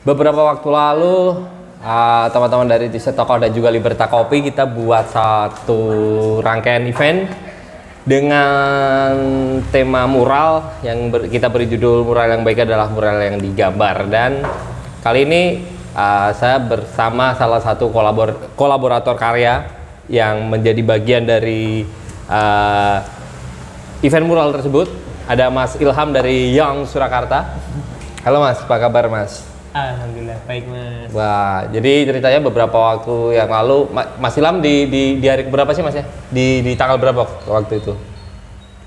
Beberapa waktu lalu teman-teman dari T-shirt Toko dan juga Liberta Kopi kita buat satu rangkaian event dengan tema mural yang kita beri judul mural yang baik adalah mural yang digambar. Dan kali ini saya bersama salah satu kolaborator karya yang menjadi bagian dari event mural tersebut. Ada Mas Ilham dari Young Surakarta. Halo Mas, apa kabar Mas? Alhamdulillah, baik Mas. Wah, jadi ceritanya beberapa waktu yang lalu, Mas Ilham di hari berapa sih Mas ya? Di tanggal berapa waktu itu?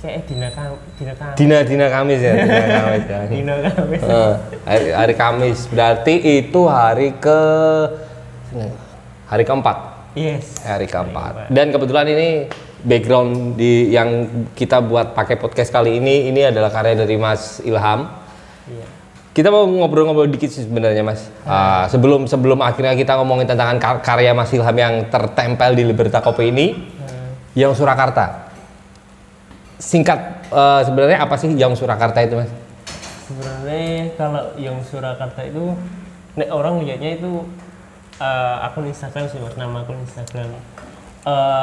Kayak Dina Kamis ya? Dina Kamis ya? Dina Kamis. Hari Kamis, berarti itu hari keempat. Yes. Hari keempat. Dan kebetulan ini background yang kita buat pakai podcast kali ini adalah karya dari Mas Ilham. Iya. Kita mau ngobrol-ngobrol dikit sih sebenarnya Mas. Sebelum akhirnya kita ngomongin tentang karya Mas Ilham yang tertempel di Liberta Kopi ini, Young Surakarta. Singkat, sebenarnya apa sih Young Surakarta itu Mas? Sebenarnya kalau Young Surakarta itu, orang lihatnya itu akun Instagram sih Mas, nama akun Instagram.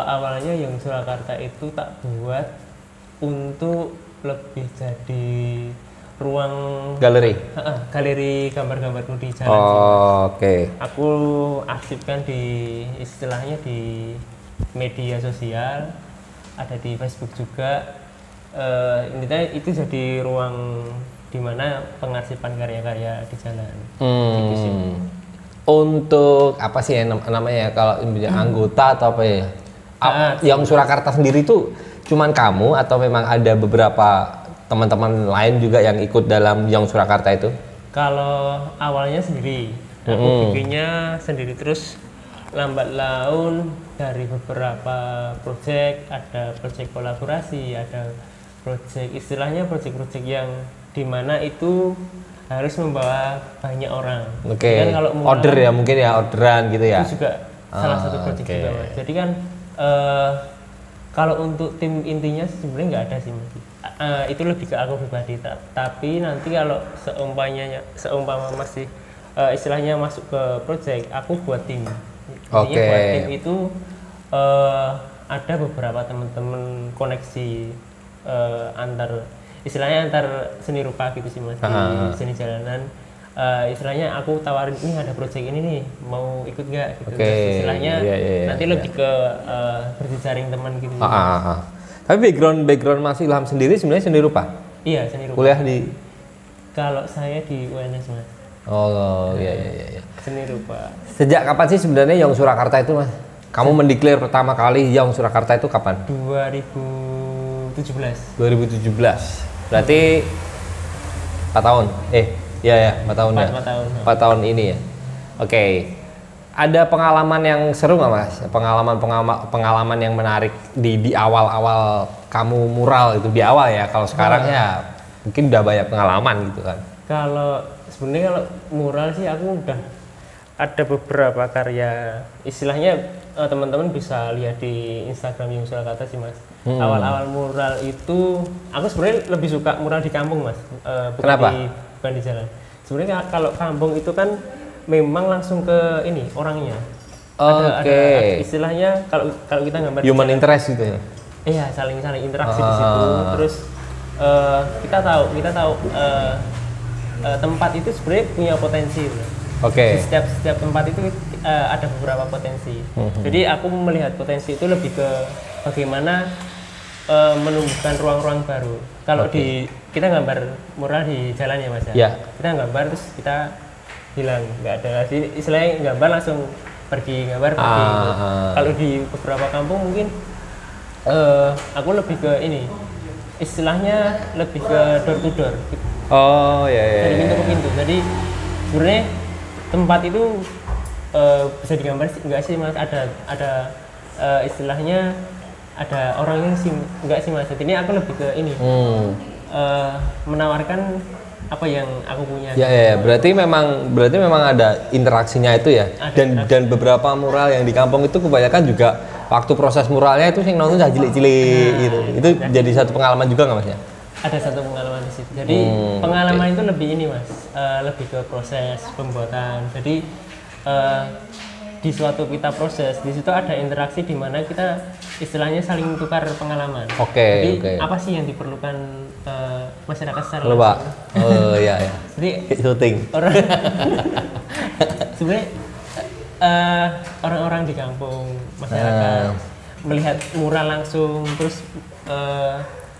Awalnya Young Surakarta itu tak buat untuk lebih jadi ruang galeri gambar-gambarku di jalan sih. Oke. Aku aktifkan istilahnya di media sosial, ada di Facebook juga. Intinya itu jadi ruang dimana pengarsipan karya-karya di jalan. Gitu sih. Untuk apa sih namanya kalau anggota atau apa ya? Yang Surakarta sendiri itu cuman kamu atau memang ada beberapa teman-teman lain juga yang ikut dalam Young Surakarta itu? Kalau awalnya sendiri, aku bikinnya sendiri, terus lambat laun dari beberapa project, ada project kolaborasi, ada project istilahnya project yang dimana itu harus membawa banyak orang. Oke. Kan kalau order ya mungkin ya, orderan gitu ya. Itu juga salah satu project juga Mas. Jadi kan kalau untuk tim intinya sebenarnya nggak ada sih Mas. Itu lebih ke aku pribadi. Tapi nanti kalau seumpama masih istilahnya masuk ke project, aku buat tim. Intinya buat tim itu ada beberapa teman-teman koneksi antar seni rupa gitu sih Mas, di seni jalanan. Istilahnya aku tawarin, ini ada project ini nih, mau ikut nggak gitu. Istilahnya nanti lebih ke berjejaring teman gitu. Tapi background Mas Ilham sendiri sebenarnya seni rupa? Iya, seni rupa. Kuliah di? Kalau saya di UNS Mas. Oh iya. Seni rupa. Sejak kapan sih sebenarnya Young Surakarta itu Mas? Kamu mendeklar pertama kali Young Surakarta itu kapan? 2017. Berarti 4 tahun? Iya 4 tahun ya? 4 tahun ini ya? Oke. Ada pengalaman yang seru nggak Mas? Pengalaman yang menarik di awal-awal kamu mural itu, di awal ya? Kalau sekarang ya mungkin udah banyak pengalaman gitu kan? Kalau mural sih aku udah ada beberapa karya, istilahnya teman-teman bisa lihat di Instagram Young Surakarta sih Mas. Awal-awal mural itu aku sebenarnya lebih suka mural di kampung Mas. Kenapa? Bukan di jalan. Sebenarnya kalau kampung itu kan memang langsung ke ini orangnya. Ada istilahnya kalau kita gambar human interest gitu ya. Iya, saling interaksi di situ. Terus kita tahu tempat itu sebenarnya punya potensi. Di setiap tempat itu ada beberapa potensi. Jadi aku melihat potensi itu lebih ke bagaimana menumbuhkan ruang-ruang baru. Kalau kita gambar mural di jalan ya Mas ya. Kita gambar terus kita hilang, nggak ada lagi, istilahnya gambar langsung pergi. Kalau di beberapa kampung mungkin aku lebih ke ini, istilahnya lebih ke door to door. Dari pintu ke pintu. Jadi sebenarnya tempat itu bisa digambar enggak sih Mas? Ada istilahnya ada orangnya sih enggak sih Mas? Jadi ini aku lebih ke ini menawarkan apa yang aku punya. Berarti memang ada interaksinya itu ya. Dan beberapa mural yang di kampung itu kebanyakan juga waktu proses muralnya itu sing nonton cilik-cilik gitu. Itu jadi satu pengalaman juga nggak Mas ya? ada satu pengalaman di situ. Jadi pengalaman itu lebih ini mas, lebih ke proses pembuatan. Jadi di suatu kita proses, di situ ada interaksi di mana kita istilahnya saling tukar pengalaman. Jadi apa sih yang diperlukan masyarakat secara langsung? Oh iya. Jadi syuting. Sebenarnya orang-orang di kampung, masyarakat melihat mural langsung, terus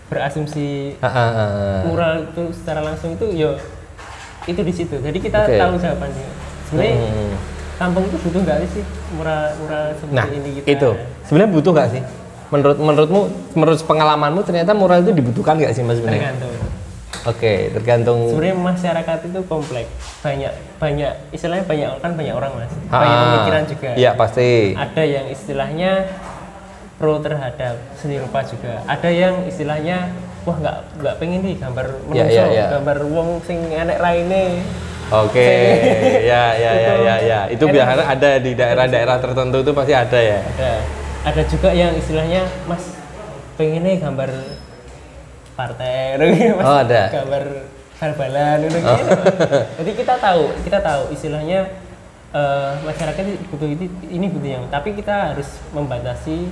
berasumsi mural itu secara langsung itu itu di situ. Jadi kita tahu jawabannya. Sebenarnya kampung itu butuh nggak sih mural seperti ini kita? Itu sebenarnya butuh nggak sih? Menurut pengalamanmu ternyata mural itu dibutuhkan nggak sih mas sebenarnya? Tergantung. Sebenarnya masyarakat itu kompleks, banyak istilahnya banyak orang mas, banyak pemikiran juga. Iya pasti. Ada yang istilahnya pro terhadap seni rupa juga. Ada yang istilahnya wah nggak pengen nih gambar menungso, gambar wong sing enek raine. Ya. Itu biasanya ada di daerah-daerah tertentu itu pasti ada ya. Ada juga yang istilahnya mas pengen nih gambar partai, mas, ada. gambar bal-balan, gitu. Jadi kita tahu istilahnya masyarakat butuh ini butuh yang, tapi kita harus membatasi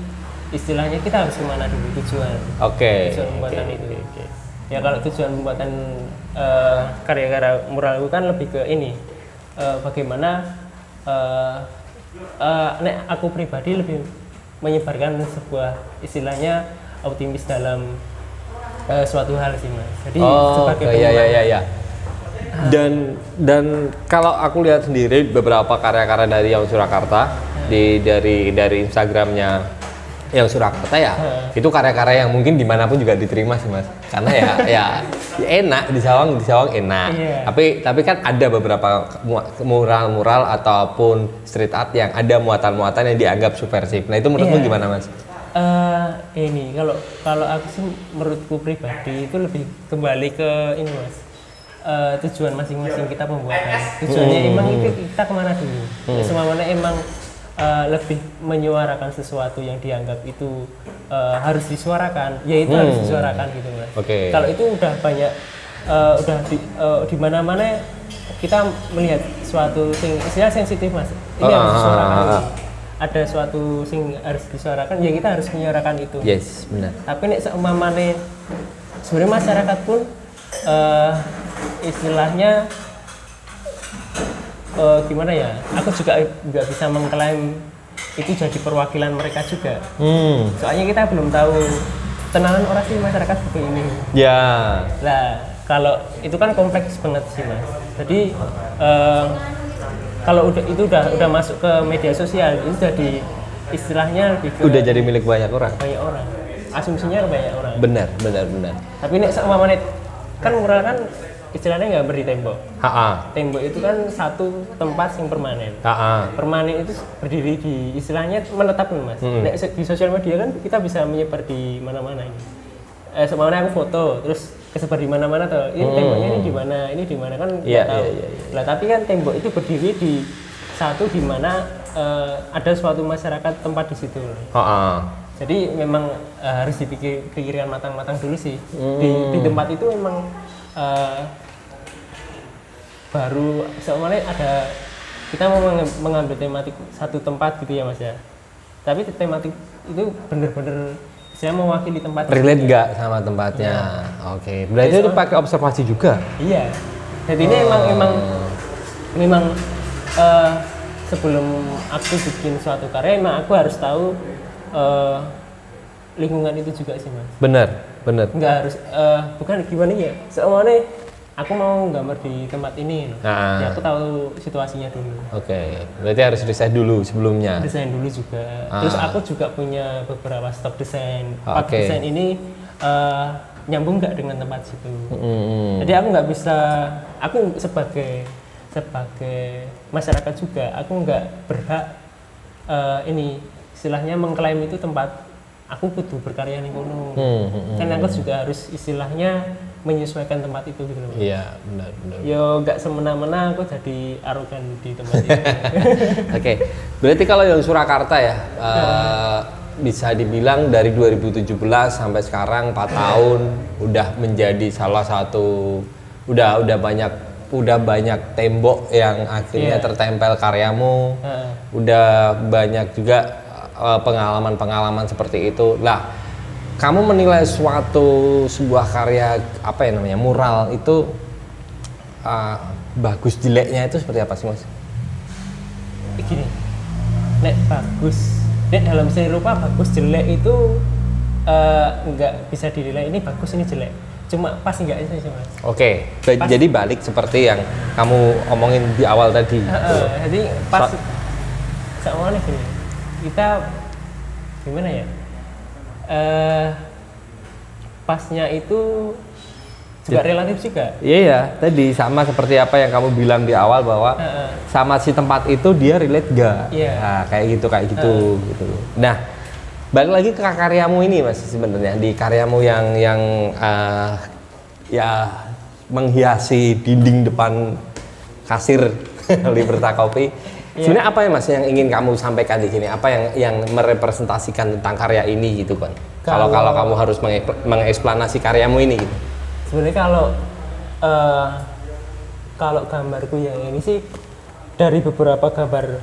istilahnya kita harus kemana dulu tujuan. Tujuan pembuatan itu. Ya kalau tujuan pembuatan karya-karya mural itu kan lebih ke ini bagaimana aku pribadi lebih menyebarkan sebuah istilahnya optimis dalam suatu hal sih mas. Jadi sebagai dan kalau aku lihat sendiri beberapa karya-karya dari Yang Surakarta dari Instagramnya Yang Surakarta itu karya-karya yang mungkin dimanapun juga diterima sih mas, karena ya enak di Sawang enak. Tapi kan ada beberapa mural ataupun street art yang ada muatan-muatan yang dianggap subversif. Nah itu menurutmu gimana mas? Ini kalau aku sih menurutku pribadi itu lebih kembali ke ini mas, tujuan masing-masing kita pembuatan. Tujuannya emang itu kita kemana dulu? Semuanya emang lebih menyuarakan sesuatu yang dianggap itu harus disuarakan, yaitu harus disuarakan gitu mas. Kalau itu udah banyak, udah di mana-mana kita melihat suatu istilah sensitif mas, ini harus disuarakan. Ada suatu sing harus disuarakan, ya kita harus menyuarakan itu. Yes, benar. Tapi nek seumpamane sebenarnya masyarakat pun istilahnya gimana ya? Aku juga nggak bisa mengklaim itu jadi perwakilan mereka juga. Soalnya kita belum tahu tenanan orang sih masyarakat seperti ini. Nah, kalau itu kan kompleks banget sih mas. Jadi kalau udah masuk ke media sosial itu jadi istilahnya lebih udah jadi milik banyak orang. Asumsinya banyak orang. Benar. Tapi nek seumpamane kan mural kan istilahnya nggak beri tembok. Tembok itu kan satu tempat yang permanen. Permanen itu berdiri di istilahnya menetap nih mas. Di sosial media kan kita bisa menyebar di mana-mana ini. Seumpamanya aku foto terus kesebar di mana-mana tuh. Ini temboknya ini di mana kan nggak tahu. Lah tapi kan tembok itu berdiri di satu di mana ada suatu masyarakat tempat di situ. Jadi memang harus dipikirkan matang-matang dulu sih. Di tempat itu memang baru semuanya ada kita mau mengambil tematik satu tempat gitu ya mas ya. Tapi tematik itu bener-bener saya mewakili tempat. Relate nggak sama tempatnya? Berarti itu pakai observasi juga? Iya. Jadi ini memang sebelum aku bikin suatu karya emang aku harus tahu lingkungan itu juga sih mas. Benar. Nggak harus bukan gimana ya. Semuanya aku mau gambar di tempat ini. Ya aku tahu situasinya dulu. Berarti harus desain dulu sebelumnya. Desain dulu juga. Terus aku juga punya beberapa stok desain. Desain ini nyambung nggak dengan tempat situ. Jadi aku nggak bisa. Aku sebagai masyarakat juga, aku nggak berhak ini istilahnya mengklaim itu tempat. Aku butuh berkarya nih kono. Kan aku juga harus istilahnya menyesuaikan tempat itu gitu loh. Iya, benar. Yo nggak semena-mena aku jadi arogan di tempat itu. Berarti kalau yang Surakarta ya, bisa dibilang dari 2017 sampai sekarang 4 tahun udah menjadi salah satu udah banyak tembok yang akhirnya tertempel karyamu. Udah banyak juga pengalaman-pengalaman seperti itu. Lah, kamu menilai sebuah karya apa ya namanya mural itu bagus jeleknya itu seperti apa sih Mas? Gini, nek bagus, nek dalam seni rupa bagus jelek itu nggak bisa dinilai ini bagus ini jelek, cuma pas nggak itu sih Mas. Oke, jadi balik seperti yang kamu omongin di awal tadi. Jadi pas soalnya gini, kita gimana ya? Pasnya itu juga relatif juga. Iya, tadi sama seperti apa yang kamu bilang di awal bahwa sama si tempat itu dia relate gak? Nah, kayak gitu. Nah, balik lagi ke karyamu ini Mas sebenarnya di karyamu yang ya menghiasi dinding depan kasir Liberta Coffee. Sebenarnya apa ya Mas yang ingin kamu sampaikan di sini? Apa yang merepresentasikan tentang karya ini gitu kan? Kalau kamu harus mengeksplanasi karyamu ini gitu. Sebenarnya kalau gambarku yang ini sih dari beberapa gambar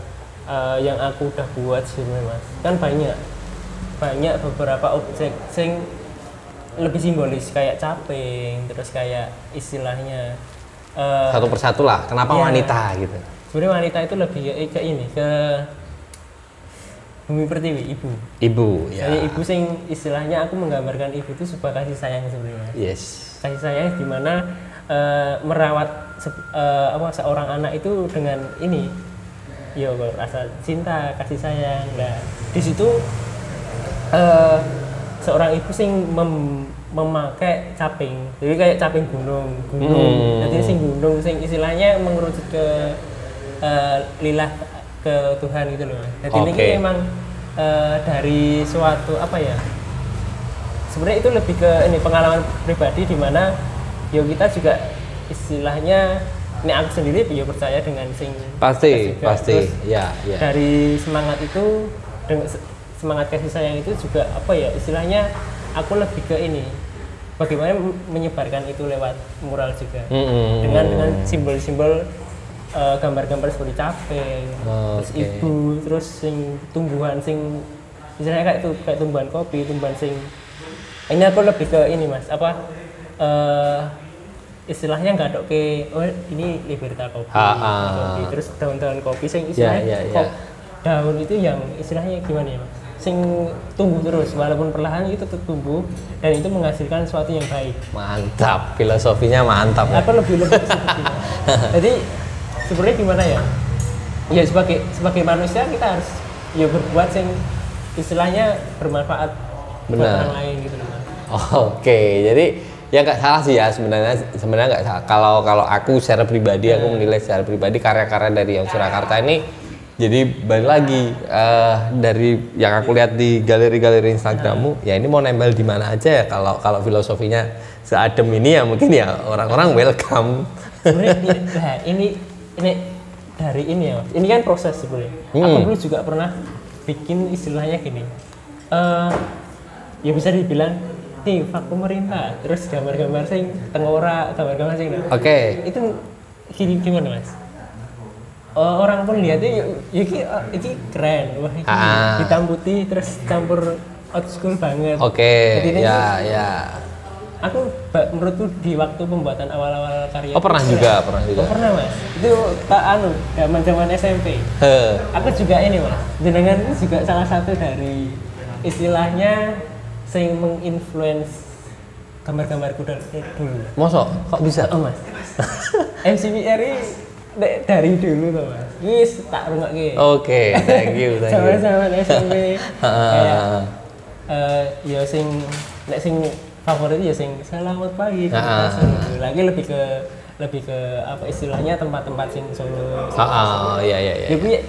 yang aku udah buat sebenarnya Mas. Kan banyak beberapa objek yang lebih simbolis kayak caping, terus kayak istilahnya satu persatu lah. Kenapa wanita gitu? Sebenarnya wanita itu lebih ke ini, ke Bumi Pertiwi, ibu. Ibu, ya. Saya ibu sing istilahnya aku menggambarkan ibu itu sebuah kasih sayang sebenarnya. Yes. Kasih sayang di mana merawat seorang anak itu dengan ini, rasa cinta, kasih sayang. Nah, di situ seorang ibu sing memakai caping, jadi kayak caping gunung. Jadi sing gunung, sing istilahnya mengerucut ke lilah ke Tuhan gitu loh. Jadi ini memang dari suatu apa ya? Sebenarnya itu lebih ke ini pengalaman pribadi di mana kita juga istilahnya ini aku sendiri percaya dengan sing pasti. Terus, ya. Dari semangat itu dengan semangat kasih sayang itu juga apa ya istilahnya aku lebih ke ini bagaimana menyebarkan itu lewat mural juga dengan simbol-simbol gambar-gambar seperti caping, terus ibu, terus sing tumbuhan sing istilahnya kayak tumbuhan kopi, tumbuhan sing ini aku lebih ke ini Mas istilahnya nggak dok ke ini Liberta Coffee, terus daun-daun kopi sing istilahnya daun itu yang istilahnya gimana ya Mas? Sing tumbuh terus walaupun perlahan itu tetap tumbuh dan itu menghasilkan sesuatu yang baik. Mantap, filosofinya mantap. Apa lebih seperti itu. Jadi sebenarnya gimana ya? Ya sebagai manusia kita harus berbuat sing istilahnya bermanfaat buat orang lain gitu loh. Oke, jadi ya nggak salah sih ya sebenarnya nggak salah. Kalau aku secara pribadi aku menilai secara pribadi karya-karya dari yang Surakarta ini. Jadi balik lagi dari yang aku lihat di galeri-galeri Instagrammu, ya ini mau nempel di mana aja ya kalau filosofinya seadem ini ya mungkin ya orang-orang welcome. Sebenarnya ini dari ini ya, ini kan proses sebenarnya. Aku dulu juga pernah bikin istilahnya gini, ya bisa dibilang nih fak pemerintah, terus gambar-gambar sing tengora, gambar-gambar sing. Itu gimana Mas? Orang pun lihatnya ini keren, wah ini hitam putih terus campur old school banget. Jadi aku menurutku di waktu pembuatan awal-awal karya pernah juga. Pernah Mas, itu zaman SMP. Aku juga ini Mas, jenengan itu juga salah satu dari istilahnya sing menginfluence gambar-gambarku dulu. Mosok kok bisa? Mas. MCBR dari dulu tuh Mas. Wis tak rungokke. Thank you. Sama-sama SMP. Kayak ya sing favorit ya sing selamat pagi. Lagi lebih ke apa istilahnya tempat-tempat sing Solo. Iya. Ya kuwi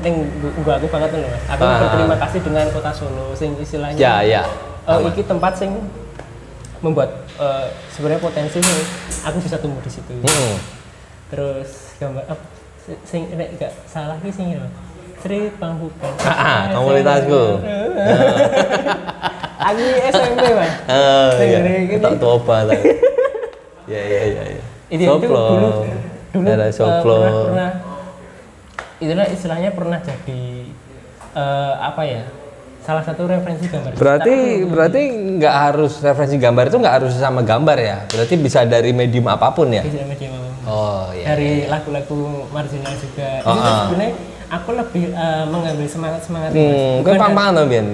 ning aku banget lho Mas. Aku berterima kasih dengan Kota Solo sing istilahnya. Iya. Iki tempat sing membuat sebenarnya potensi nih aku bisa tumbuh di situ. Terus gambar sing nek enggak salah ki sing Sri Panghukan. Komunitasku. Aku SMP mas. Iya. Tak coba lah. Ya. Itu dulu ada Soplo. pernah itulah istilahnya pernah jadi apa ya, salah satu referensi gambar. Berarti nggak harus referensi gambar itu nggak harus sama gambar ya? Berarti bisa dari medium apapun ya? Bisa medium apapun. Oh iya. Dari lagu-lagu marginal juga. Itu sebenarnya aku lebih mengambil semangat Mungkin pang-pangan tuh Bian.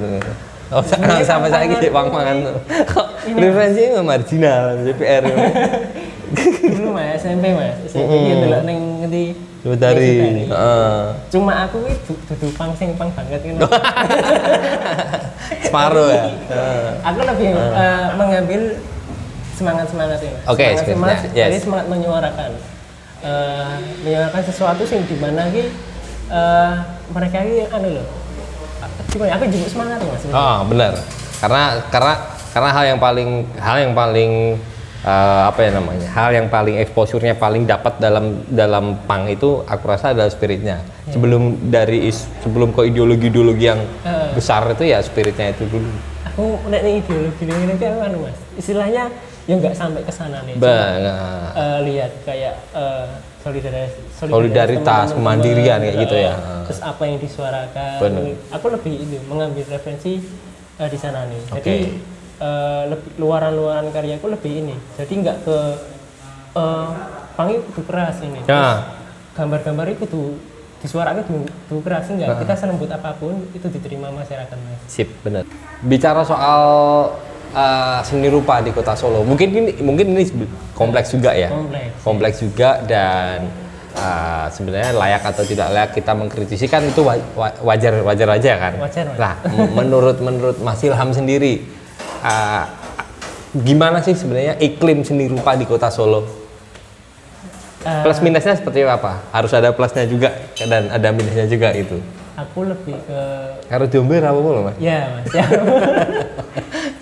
Oh, sampai saya gitu pang-pangan tuh. Referensinya marginal, JPR. Dulu mas, SMP mas, SMP gitu loh, neng ngerti. Dari. Cuma aku itu duduk pang banget kan. Separuh ya. Aku lebih mengambil semangat itu. Oke, semangat. yes. Jadi semangat menyuarakan sesuatu sih di mana mereka ini loh. Gimana? Aku juga semangat mas. Benar. Karena hal yang paling apa ya namanya, hal yang paling exposure-nya paling dapat dalam punk itu aku rasa adalah spiritnya. Sebelum ke ideologi yang besar itu ya spiritnya itu dulu. Aku nek ideologi ini kan mas, istilahnya yang nggak sampai ke sana nih. Lihat kayak solidaritas, kemandirian kayak gitu ya. Terus apa yang disuarakan? Bener. Aku lebih itu mengambil referensi di sana nih. Jadi luaran karyaku lebih ini. Jadi nggak ke panggil kudu keras ini. Gambar-gambar itu tuh disuarakan tuh keras enggak. Kita selembut apapun itu diterima masyarakat mas. Sip, benar. Bicara soal seni rupa di Kota Solo, mungkin ini kompleks juga ya. Kompleks juga dan sebenarnya layak atau tidak layak kita mengkritisi kan itu wajar aja kan. Wajar. Nah, menurut Mas Ilham sendiri, gimana sih sebenarnya iklim seni rupa di Kota Solo? Plus minusnya seperti apa? Harus ada plusnya juga dan ada minusnya juga itu. Aku lebih ke harus diombe apa loh mas? Ya mas. Ya.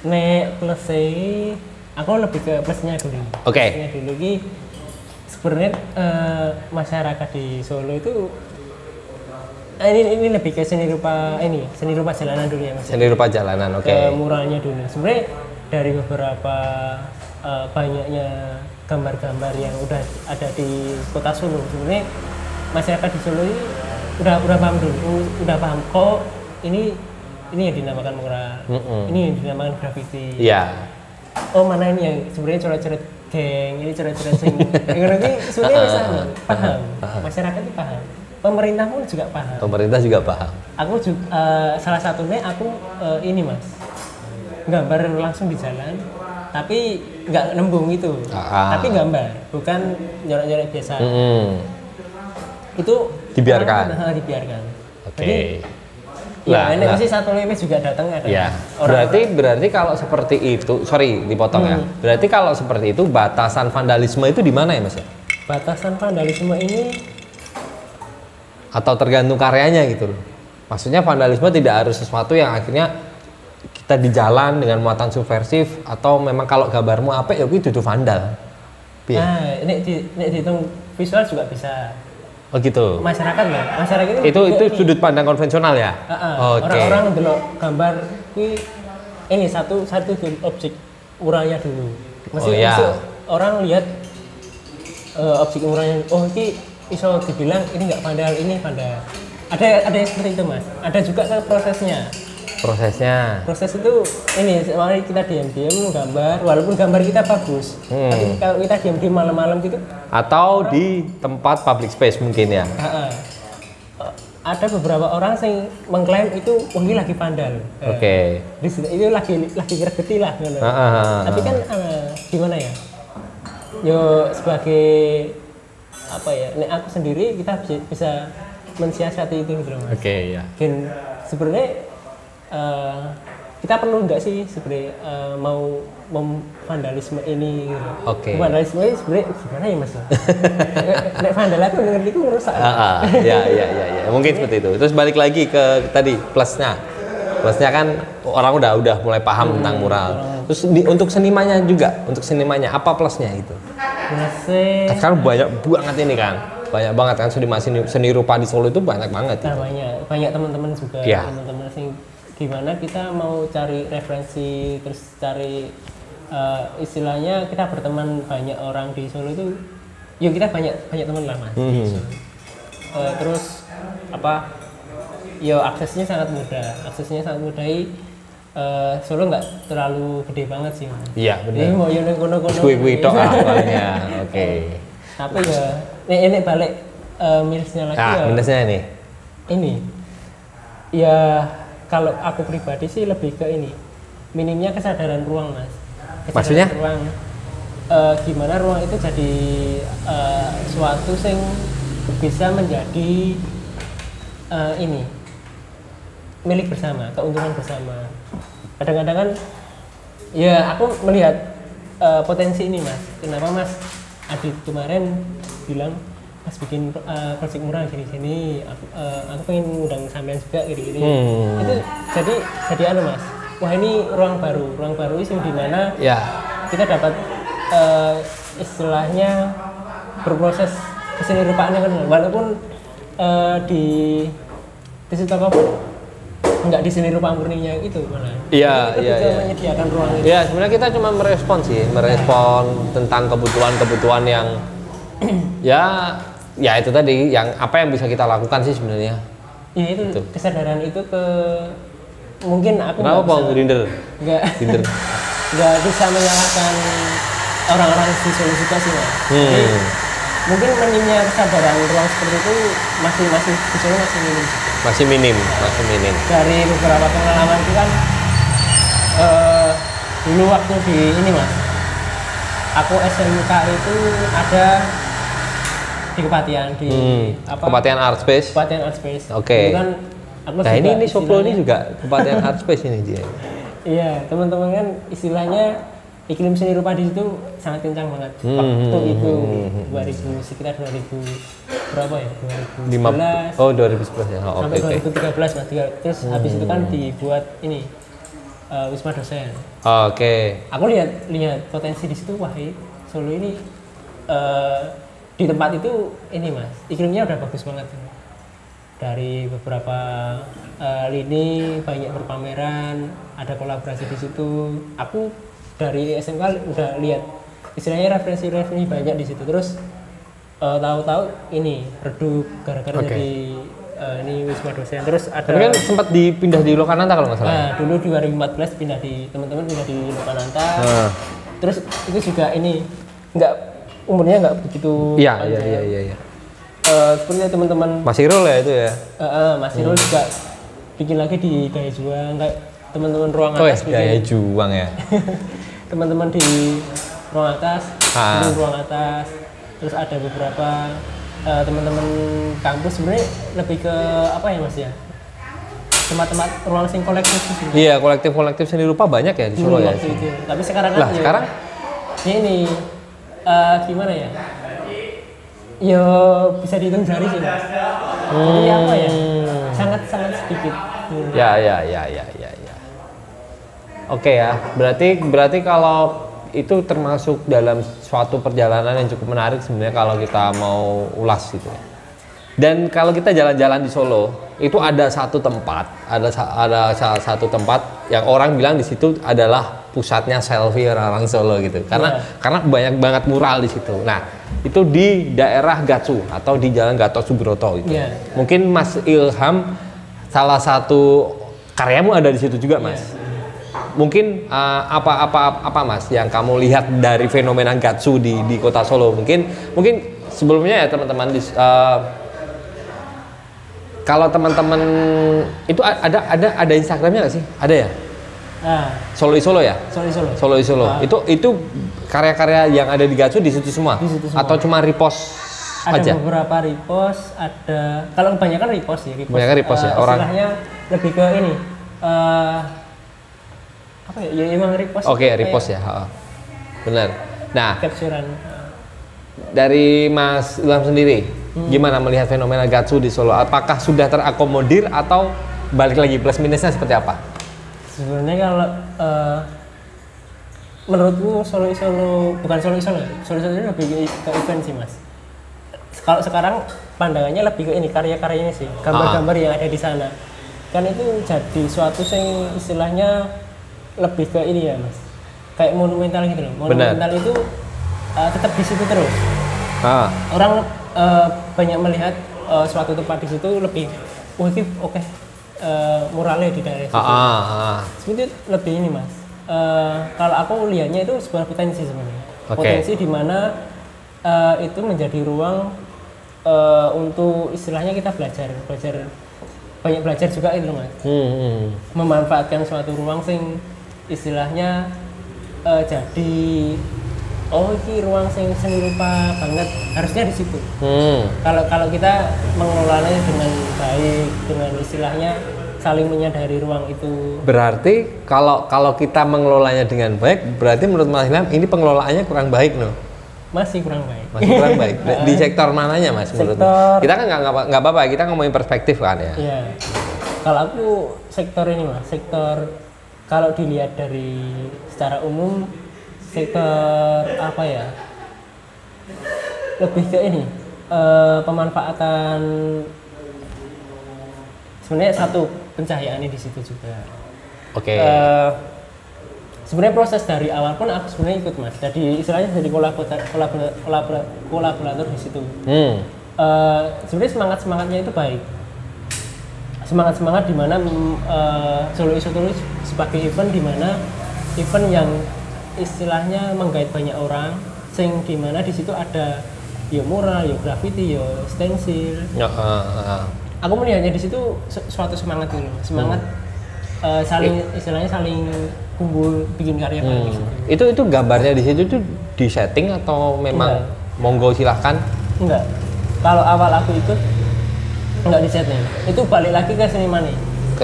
Nek plusnya, aku lebih ke plusnya dulu. Oke. Plusnya dulu sebenarnya masyarakat di Solo itu ini lebih ke seni rupa jalanan dulu ya mas. Seni rupa jalanan, oke. Muralnya dulu. Sebenarnya dari beberapa banyaknya gambar-gambar yang udah ada di Kota Solo, sebenarnya masyarakat di Solo ini udah paham dulu, udah paham kok ini yang dinamakan mural, ini yang dinamakan graffiti. Iya. Oh mana ini yang sebenarnya coret-coret geng, ini coret-coret sing. Ini sebenarnya bisa paham, masyarakat itu paham. Pemerintah pun juga paham. Pemerintah juga paham. Aku juga salah satunya aku ini mas, gambar langsung di jalan, tapi nggak nembung itu, tapi gambar, bukan nyorek-nyorek biasa. Itu dibiarkan. Dibiarkan. Oke. Ya, ini masih satu lagi juga datang ada. Ya. Berarti kalau seperti itu, sorry dipotong ya. Berarti kalau seperti itu batasan vandalisme itu di mana ya mas? Batasan vandalisme ini atau tergantung karyanya gitu loh. Maksudnya vandalisme tidak harus sesuatu yang akhirnya kita di jalan dengan muatan subversif, atau memang kalau gambarmu apik ya kuwi dudu vandal. Nah, ini dihitung visual juga bisa. Oh gitu. Masyarakat itu sudut pandang konvensional ya. Orang-orang ndelok gambar kuwi ini satu objek muralnya dulu. Orang lihat objek muralnya, oh ini iso dibilang ini nggak vandal, ini vandal. Ada yang seperti itu mas. Ada juga kan prosesnya. Proses itu ini mari kita diam-diam gambar, walaupun gambar kita bagus, tapi kalau kita diam-diam malam-malam gitu, atau di tempat public space mungkin ya. Ada beberapa orang yang mengklaim itu ini lagi vandal. Oke. Itu lagi gregeti lah. Tapi kan gimana ya? Yo sebagai apa ya? Nek aku sendiri kita bisa mensiasati itu gitu mas. Oke ya. Sebenarnya kita perlu nggak sih sebenarnya mau vandalisme ini gitu. Vandalisme ini sebenarnya gimana ya mas? Nek vandal aku ngerti itu merusak. Ya. Mungkin seperti itu. Terus balik lagi ke tadi plusnya kan orang udah mulai paham tentang mural. Terus untuk senimannya apa plusnya itu? Plusnya sekarang banyak banget kan seni rupa di Solo itu banyak banget. Banyak teman-teman juga, teman-teman sing gimana kita mau cari referensi, terus cari istilahnya kita berteman banyak orang di Solo itu, yuk kita banyak teman lah mas. Terus apa? Yo aksesnya sangat mudah, Solo nggak terlalu gede banget sih mas. Iya benar. Jadi mau yang kono-kono. Kui tok awalnya. Oke. Tapi ya, ini balik minusnya lagi ya. Minusnya ini. Ini, ya kalau aku pribadi sih lebih ke ini, minimnya kesadaran ruang mas. Maksudnya? Ruang, gimana ruang itu jadi suatu yang bisa menjadi ini milik bersama, keuntungan bersama. Kadang-kadang kan, ya aku melihat potensi ini mas. Kenapa mas Adit kemarin bilang mas bikin project murah sini, aku pengen ngundang sampean juga gini. Itu jadi anu mas. Wah ini ruang baru itu di mana kita dapat istilahnya berproses kesini rupaannya kan, walaupun di situ nggak di seni rupa murninya itu malah. Iya. Menyediakan ruang itu. Iya, sebenarnya kita cuma merespon tentang kebutuhan yang ya itu tadi, yang apa yang bisa kita lakukan sih sebenarnya. Iya itu. Kesadaran itu ke mungkin aku nggak bisa menyalahkan orang-orang di Solo juga sih mas. Mungkin minimnya kesadaran ruang seperti itu masih di Solo masih minim. Dari beberapa pengalaman itu kan dulu waktu di ini mas, aku SMK itu ada di Kepatihan Kepatihan Art Space. Oke. Kan nah ini Soplo ini juga Kepatihan Art Space ini dia. Iya, teman-teman kan istilahnya iklim seni rupa di situ sangat kencang banget. Waktu itu 2000 berapa ya? 2011. 2011 ya. Sampai 2013 mas. Terus habis itu kan dibuat ini Wisma Dosen. Oke. Aku lihat potensi di situ. Wah, Solo ini di tempat itu ini mas, iklimnya udah bagus banget. Dari beberapa lini banyak berpameran, ada kolaborasi di situ. Aku dari SMK udah lihat istilahnya referensi banyak di situ. Terus tahu-tahu ini redup gara-gara jadi ini Wisma Dosen. Terus ada. Tapi kan sempat dipindah di Lokananta kalau nggak salah. Nah, dulu 2014 teman-teman pindah di Lokananta. Terus itu juga ini umurnya nggak begitu. Iya. Seperti teman-teman Mas Irul ya itu ya. Mas Irul juga bikin lagi di Daya Juang, kayak teman-teman ruang atas. Daya Juang ya. Teman-teman di ruang atas, terus ada beberapa teman-teman kampus sebenarnya lebih ke apa ya mas ya? Tempat-tempat ruang sing kolektif sih. Iya, kolektif seni rupa banyak ya di Solo ya. Tapi sekarang kan sekarang ini gimana ya? Ya bisa dihitung jari sih mas. Jadi apa ya? Sangat sedikit. Ya. Oke ya. Berarti kalau itu termasuk dalam suatu perjalanan yang cukup menarik sebenarnya kalau kita mau ulas gitu ya. Dan kalau kita jalan-jalan di Solo, itu ada satu tempat yang orang bilang di situ adalah pusatnya selfie orang-orang Solo gitu. Karena banyak banget mural di situ. Nah, itu di daerah Gatsu atau di Jalan Gatot Subroto gitu. Mungkin Mas Ilham salah satu karyamu ada di situ juga, Mas. Mungkin apa Mas yang kamu lihat dari fenomena Gatsu di Kota Solo? Mungkin sebelumnya ya teman-teman kalau teman-teman itu ada Instagramnya nggak sih? Ada ya? Solo ya? Solo. Itu karya-karya yang ada di Gatsu di situ semua? Atau cuma repost aja? Ada beberapa repost, ada kalau kebanyakan repost ya. Kebanyakan repost ya orang. Istilahnya lebih ke ini. Apa ya? Ya emang repost. Oke, repost ya. Benar. Nah, capturean. Dari Mas Ilham sendiri, gimana melihat fenomena Gatsu di Solo? Apakah sudah terakomodir atau balik lagi plus minusnya seperti apa? Sebenarnya kalau menurutku Solo ini lebih ke event sih mas. Kalau sekarang pandangannya lebih ke ini karya-karyanya sih, gambar-gambar yang ada di sana. kan itu jadi suatu yang istilahnya lebih ke ini ya mas, kayak monumental gitu loh. Monumental itu tetap di situ terus. Orang banyak melihat suatu tempat di situ lebih oke, muralnya di daerah situ. Seperti lebih ini mas. Kalau aku lihatnya itu sebuah potensi sebenarnya. Potensi di mana itu menjadi ruang untuk istilahnya kita belajar banyak belajar juga itu mas. Memanfaatkan suatu ruang sing istilahnya jadi ini ruang seni rupa banget, harusnya di situ. Kalau kita mengelolanya dengan baik, dengan istilahnya saling menyadari ruang itu. Berarti kalau kita mengelolanya dengan baik, berarti menurut Mas Ilham ini pengelolaannya kurang baik, no? Masih kurang baik. Masih kurang baik. Di sektor mananya mas? Menurut kita kan nggak apa-apa, kita ngomongin perspektif kan ya. Iya. Kalau aku sektor ini mas, sektor kalau dilihat dari secara umum sektor apa ya? Lebih ke ini pemanfaatan. Sebenarnya satu pencahayaannya di situ juga. Sebenarnya proses dari awal pun aku sebenarnya ikut mas. Jadi istilahnya jadi kolaborator di situ. Sebenarnya semangatnya itu baik. Semangat di mana Solo Iso Tulis sebagai event di mana event yang istilahnya menggait banyak orang, sing di mana di situ ada yo mural, yo graffiti, yo stensil. Aku melihatnya di situ suatu semangat gitu, istilahnya saling kumpul bikin karya bareng. Itu gambarnya di situ tuh di setting atau memang monggo silahkan? Enggak. Kalau awal aku ikut enggak di setting. Itu balik lagi ke seniman nih.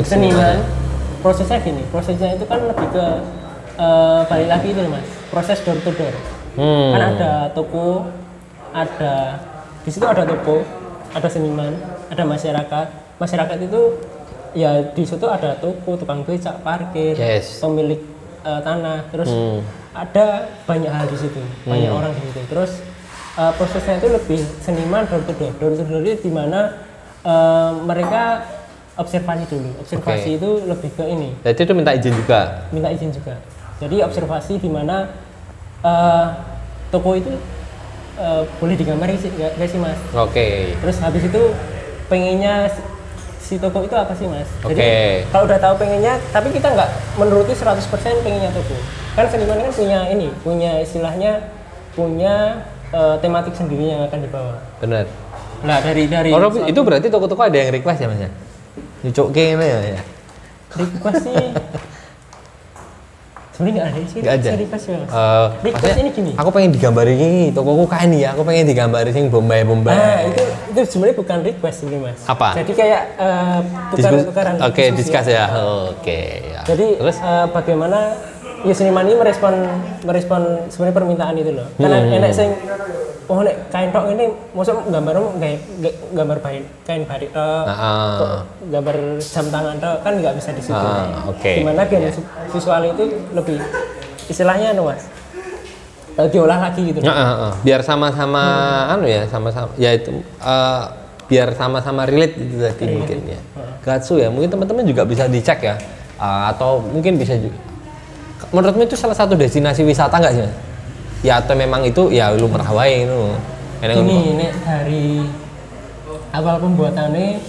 Seniman prosesnya gini, prosesnya itu kan lebih ke balik lagi itu mas, proses door to door. Kan ada toko, ada di situ ada toko, ada seniman, ada masyarakat itu ya di situ ada toko, tukang becak, parkir, pemilik tanah, terus ada banyak hal di situ, banyak orang di situ. Terus prosesnya itu lebih seniman door to door itu di mana mereka observasi dulu, itu lebih ke ini. Jadi itu minta izin juga. Jadi observasi di mana toko itu boleh digambar nggak sih mas? Terus habis itu pengennya si toko itu apa sih mas? Jadi kalau udah tahu pengennya, tapi kita nggak menuruti 100% pengennya toko. Kan seniman kan punya istilahnya punya tematik sendiri yang akan dibawa. Benar. Nah dari itu berarti toko-toko ada yang request ya mas ya? Nyucuk gini ya? Request sih sebenarnya nggak ada sih. Nggak ada. Request ya mas. Request ini gini. Aku pengen digambarin ini, tokoku kayak ini ya. Aku pengen digambarin yang bombay. Itu sebenarnya bukan request sebenarnya mas. Apa? Jadi kayak tukaran. Discuss ya. Ya. Jadi terus bagaimana ya seniman ini merespon sebenarnya permintaan itu loh. Karena enak sing nek kain tok ini mosok gambarmu gambar kain batik gambar jam tangan tok kan nggak bisa di situ. Gimana biar visual itu lebih istilahnya mas diolah lagi gitu. Biar sama-sama sama-sama ya itu biar sama-sama relate itu tadi mungkin ya. Gatsu ya, mungkin teman-teman juga bisa dicek ya. Atau mungkin bisa juga. Menurutmu itu salah satu destinasi wisata nggak sih? Ya atau memang itu ya lu merawai itu. Ini dari awal pembuatannya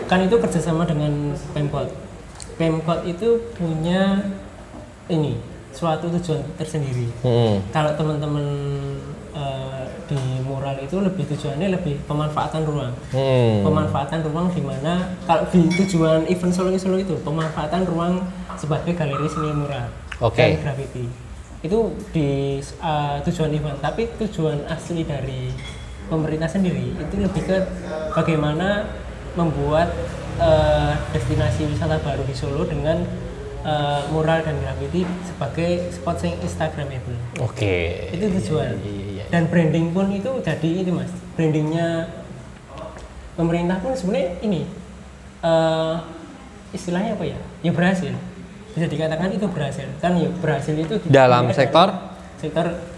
kan itu kerjasama dengan Pemkot. Pemkot itu punya ini suatu tujuan tersendiri. Kalau teman-teman di mural itu lebih tujuannya lebih pemanfaatan ruang. Pemanfaatan ruang di mana kalau di tujuan event Solo itu pemanfaatan ruang sebagai galeri seni mural dan graffiti. Itu di tujuan event, tapi tujuan asli dari pemerintah sendiri itu lebih ke bagaimana membuat destinasi wisata baru di Solo dengan mural dan graffiti sebagai spot yang instagramable. Itu tujuan. Dan branding pun itu jadi ini mas, brandingnya pemerintah pun sebenarnya ini istilahnya apa ya? Ya berhasil. Bisa dikatakan itu berhasil kan ya, berhasil itu dalam sektor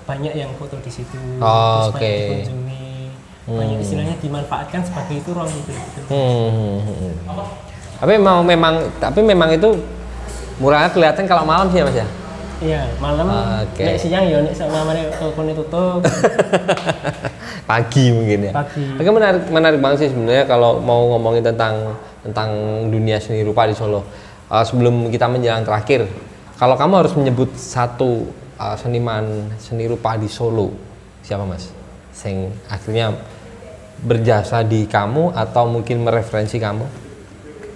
banyak yang foto di situ, banyak dikunjungi, banyak istilahnya dimanfaatkan sebagai itu ruang publik gitu. Tapi memang itu muralnya kelihatan kalau malam sih ya Mas ya? Iya, malam. Nek siang ya nek samane tokonya tutup. Pagi mungkin ya. Pagi. Oke, menarik banget sih sebenarnya kalau mau ngomongin tentang dunia seni rupa di Solo. Sebelum kita menjelang terakhir, kalau kamu harus menyebut satu seniman seni rupa di Solo, siapa Mas? Yang akhirnya berjasa di kamu atau mungkin mereferensi kamu?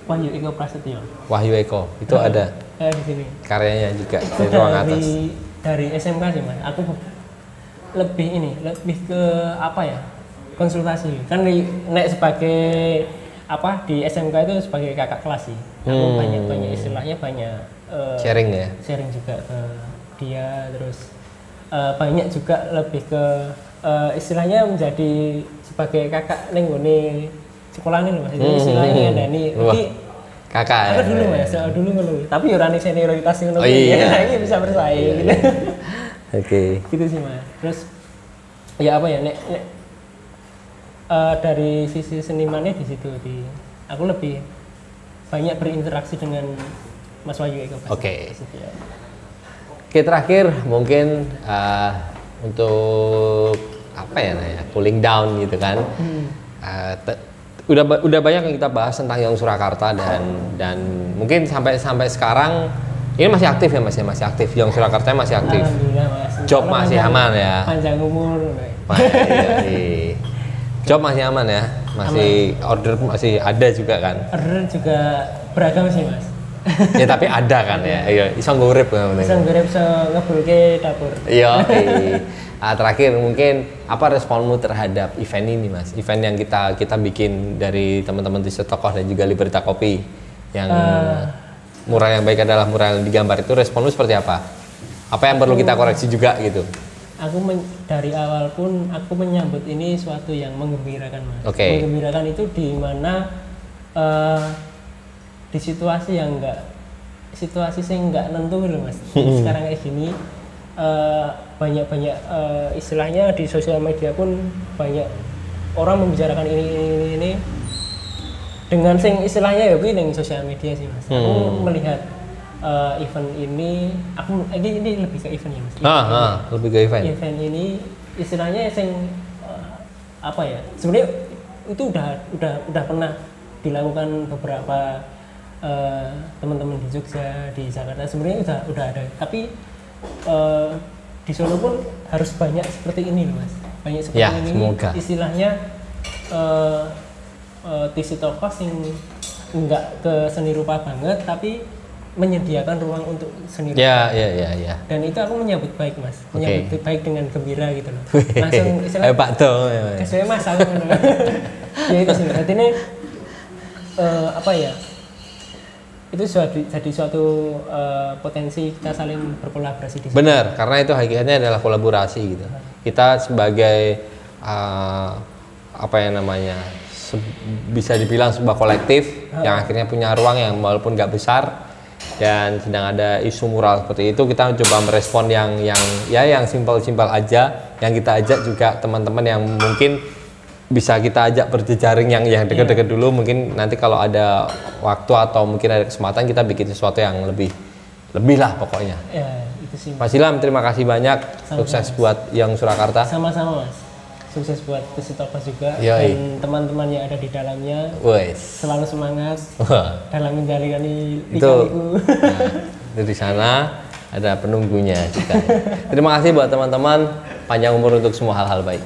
Wahyu Eko Prasetyo. Wahyu Eko, itu ada di sini. Karyanya juga di ruang atas. Dari SMK sih Mas. Aku lebih ke apa ya? Konsultasi. Kan nek sebagai apa di SMK itu sebagai kakak kelas sih. Aku banyak istilahnya banyak sharing ya. Sharing juga ke dia, terus banyak juga lebih ke istilahnya menjadi sebagai kakak nenggone sekolah ini loh Mas. Jadi istilahnya ngandani iki kakak. Aku dulu Mas, dulu ngono. Tapi yo ora ning senioritas ngono iki bisa bersaing gitu. Oke. Gitu sih Mas. Terus ya apa ya nek dari sisi senimannya di situ aku lebih banyak berinteraksi dengan Mas Wahyu Eko. Oke. Oke, terakhir mungkin untuk apa ya cooling down gitu kan. Udah banyak yang kita bahas tentang Young Surakarta dan mungkin sampai sekarang ini masih aktif ya Mas ya, masih aktif. Young Surakarta masih aktif. Alhamdulillah Mas. Job masih aman ya. Panjang umur. Job masih aman ya, masih aman. Order masih ada juga kan. Order juga beragam sih Mas. Ya tapi ada kan ya. Iya, iso ngurip kan. Iso ngurip so ngebulke dapur. Iya. Terakhir mungkin apa responmu terhadap event ini Mas? Event yang kita bikin dari teman-teman T-shirt Tokoh dan juga Liberta Kopi yang mural yang baik adalah mural yang digambar, itu responmu seperti apa? Apa yang perlu kita koreksi juga gitu? Dari awal pun aku menyambut ini suatu yang menggembirakan Mas. Okay. Menggembirakan itu di mana di situasi yang situasi yang nggak nentu loh Mas. Sekarang kayak gini banyak istilahnya di sosial media pun banyak orang membicarakan ini dengan istilahnya ya ini sosial media sih Mas. Aku melihat event ini, ini lebih ke event ya Mas. Lebih ke event. Event ini istilahnya apa ya? Sebenarnya itu udah pernah dilakukan beberapa teman-teman di Jogja, di Jakarta. Sebenarnya udah ada. Tapi di Solo pun harus banyak seperti ini loh Mas. Banyak seperti ya, ini. Semoga. Istilahnya T-shirt Tokoh sing enggak ke seni rupa banget tapi menyediakan ruang untuk seni rupa. Ya. Dan itu aku menyambut baik Mas. Menyambut baik dengan gembira gitu loh. Langsung istilahnya Pak Do. Kesuwe Mas aku ngono. Ya itu sih. Artinya apa ya? Itu jadi suatu potensi kita saling berkolaborasi di sini. Benar, karena itu hakikatnya adalah kolaborasi gitu. Kita sebagai bisa dibilang sebuah kolektif yang akhirnya punya ruang yang walaupun nggak besar dan sedang ada isu mural seperti itu, kita coba merespon yang simpel-simpel aja, yang kita ajak juga teman-teman yang mungkin bisa kita ajak berjejaring yang dekat-dekat dulu. Mungkin nanti kalau ada waktu atau mungkin ada kesempatan kita bikin sesuatu yang lebih lah pokoknya. Ya, itu sih. Mas Ilham, terima kasih banyak. Sukses buat Young Surakarta. Sama-sama Mas. Sukses buat T-shirt Tokoh juga. Yoi. Dan teman-teman yang ada di dalamnya. Selalu semangat dalam menjalankan lika-liku. Itu di sana ada penunggunya juga. Terima kasih buat teman-teman. Panjang umur untuk semua hal-hal baik.